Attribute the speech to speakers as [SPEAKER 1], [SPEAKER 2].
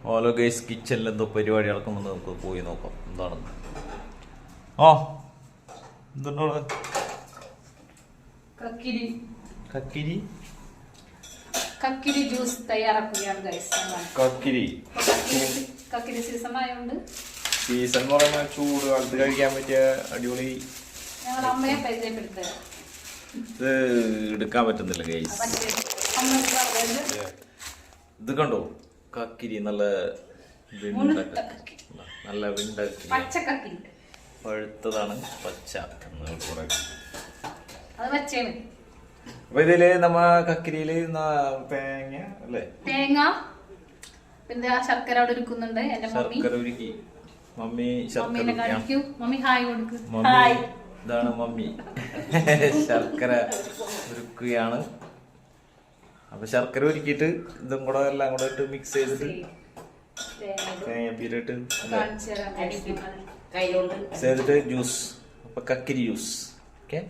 [SPEAKER 1] ഓലോ ഗൈസ് കിച്ചണിൽ എന്തോ പരിപാടി നടക്കുമ്പോൾ നമുക്ക് പോയി നോക്കാം എന്താണെന്ന്. ആ എന്തുണ്ടോ കക്കിരി
[SPEAKER 2] കക്കിരി ജ്യൂസ് തയ്യാറാക്കുകയാണ് ഗൈസ്. കക്കിരി സീസൺ ആയതുകൊണ്ട്
[SPEAKER 1] സീസൺ എന്ന് പറയുമ്പോൾ ചൂട് കാലത്ത് കഴിക്കാൻ പറ്റിയ അടിപൊളി.
[SPEAKER 2] ഞങ്ങൾ അമ്മയെ പരിചയപ്പെടുത്തുക.
[SPEAKER 1] ഇത് എടുക്കാൻ പറ്റുന്നില്ല ഗൈസ്. ഇത് കണ്ടോ കക്കിരി നല്ല നല്ല
[SPEAKER 2] പച്ചക്കക്കിരി
[SPEAKER 1] പഴുത്തതാണ് പച്ച
[SPEAKER 2] അത്.
[SPEAKER 1] അപ്പൊ ഇതില് നമ്മ കക്കിരിയില് തേങ്ങ അല്ലേ,
[SPEAKER 2] തേങ്ങ പിന്നെ ശർക്കര അവിടെ ഒരുക്കുന്നുണ്ട് എന്റെ മമ്മി.
[SPEAKER 1] ശർക്കര ഉരുക്കി മമ്മി ശർക്കര
[SPEAKER 2] മമ്മി ഹായ് കൊടുക്ക്.
[SPEAKER 1] ഇതാണ് മമ്മി ശർക്കര ഉരുക്കുകയാണ്. അപ്പൊ ശർക്കര ഉരുക്കിയിട്ട് ഇതും കൂടെ എല്ലാം കൂടെ ഇട്ട് മിക്സ് ചെയ്തിട്ട് തേങ്ങാപ്പീരിട്ട് ചെയ്തിട്ട് ജ്യൂസ്. അപ്പൊ കക്കിരി ജ്യൂസ്. ഓക്കെ.